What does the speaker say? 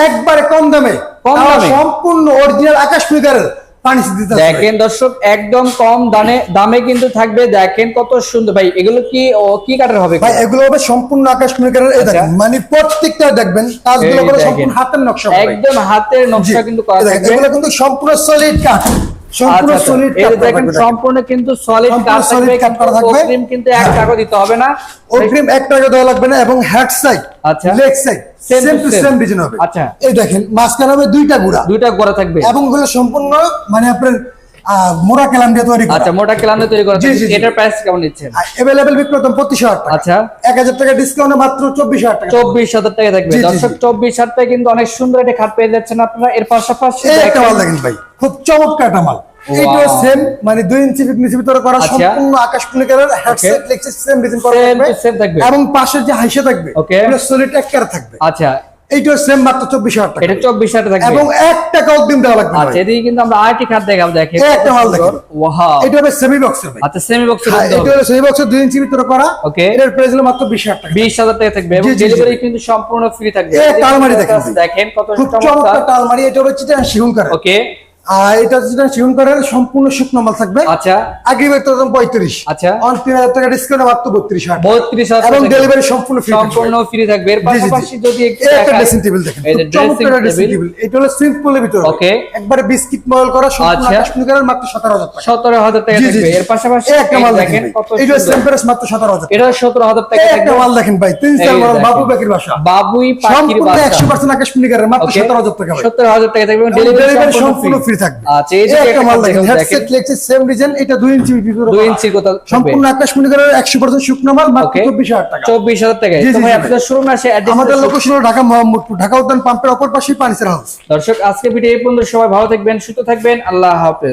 একবারে কম দামে সম্পূর্ণ অরিজিনাল আকাশমণি কালারের পানি দিতে দেখেন দর্শক একদম কম দামে কিন্তু থাকবে। দেখেন কত সুন্দর ভাই, এগুলো কি কাঠের হবে ভাই? এগুলো হবে সম্পূর্ণ আকাশমণি কালারের। এই দেখেন মানে প্রত্যেকটা দেখবেন কাজগুলো করে সম্পূর্ণ হাতের নকশা, একদম হাতের নকশা কিন্তু করা থাকবে। এগুলো কিন্তু সম্পূর্ণ সলিড কাঠ, সম্পূর্ণ সলিড কাঠ। এই দেখেন সম্পূর্ণ কিন্তু সলিড কাঠ থাকবে, অগ্রিম কিন্তু 1 টাকা দিতে হবে না, অগ্রিম 1 টাকা দেওয়া লাগবে না। এবং হেড সাইড আচ্ছা leg side same to same design হবে। আচ্ছা এই দেখেন মাঝখানে হবে দুইটা গোড়া থাকবে এবং এগুলো সম্পূর্ণ মানে আপনার মোটা কেলাম দিয়ে তৈরি করা। আচ্ছা মোটা কেলাম দিয়ে তৈরি করা। এটার প্রাইস কেমন নিচ্ছেন? अवेलेबल বিক্রি করতাম 25,000 টাকা। আচ্ছা 1000 টাকা ডিসকাউন্টে মাত্র 24,000 টাকা। 24,000 টাকা থাকবে দর্শক। 24,000 টাকায় কিন্তু অনেক সুন্দর একটা খাট পেয়ে যাচ্ছেন আপনারা। এর পাশাপাশি একটা মাল দেখেন ভাই, খুব চমৎকার একটা মাল। এইটাও সেম মানে 2 ইঞ্চি ফিটনেস ভিতরে করা, সম্পূর্ণ আকাশমণি কালার, হেডসেট লেগসেট সেম ডিজাইন করা থাকবে এবং পাশের যে হাইসা থাকবে পুরো সলিড এক কালার থাকবে। আচ্ছা এইটাও সেম মাত্র 24,000 টাকা। এটা 24,000 টাকা থাকবে এবং 1 টাকা অগ্রিম দেওয়া লাগবে। আচ্ছা এদিকে কিন্তু আমরা আইটি খাট দেখাবো। দেখেন একটা মাল দেখেন, ওয়াও এটা হবে সেমি বক্সের ভাই। আচ্ছা সেমি বক্সের এটা হলো সেমি বক্সের 2 ইঞ্চি ভিতরে করা। ওকে এর প্রাইস হলো মাত্র 20,000 টাকা। 20,000 টাকা থাকবে এবং ডেলিভারি কিন্তু সম্পূর্ণ ফ্রি থাকবে। এই আলমারি দেখেন, দেখেন কত চমৎকার আলমারি। এটা হচ্ছে চিটাগাং সেগুন কাঠ। ওকে আর এটা যেটা সেগুন কাঠের সম্পূর্ণ শুকনো মাল থাকবে। আচ্ছা আগে বেতন 35। আচ্ছা 3,000 টাকা ডিসকাউন্ট মাত্র 32,000 32,000 এবং ডেলিভারি সম্পূর্ণ ফ্রি থাকবে। এর পাশাপাশি যদি একটু একটা ড্রেসিং টেবিল দেখেন, চমৎকার ড্রেসিং টেবিল। এটা হলো সিম্পলের ভিতরে ওকে একবারে বিস্কিট মডেল করা, সম্পূর্ণ আকাশমণি কালার, মাত্র 17,000 টাকা। 17,000 টাকা থাকবে। এর পাশাপাশি একটা মাল দেখেন কত সুন্দর, এটা সেম্পারেস মাত্র 17,000 এটা 17,000 টাকা থাকবে। একটা মাল দেখেন ভাই, 3 স্টার মডেল বাবু পাখির বাসা, বাবুই পাখির বাসা 100% আকাশমণি কালার, মাত্র 17,000 টাকা। 17,000 টাকা থাকবে এবং ডেলিভারি সম্পূর্ণ ফ্রি থাকবে। আচ্ছা এই যে একটা মাল দেখেন, হেডসেট লেগসেট সেম ডিজাইন, এটা 2 ইঞ্চি ভিতরে 2 ইঞ্চির কথা সম্পূর্ণ আকাশমণি কালার, 100% শুকনো মাল, মাত্র 24,000 টাকা। 24,000 টাকা। তো ভাই আপনাদের শোরুম আসে অ্যাড্রেস আমাদের লোকেশন হলো ঢাকা মোহাম্মদপুর, ঢাকা উদ্যান পাম্পের অপর পাশে পানিসের হাউস। দর্শক আজকে ভিডিও এই পর্যন্ত। সবাই ভালো থাকবেন, সুস্থ থাকবেন। আল্লাহ হাফেজ।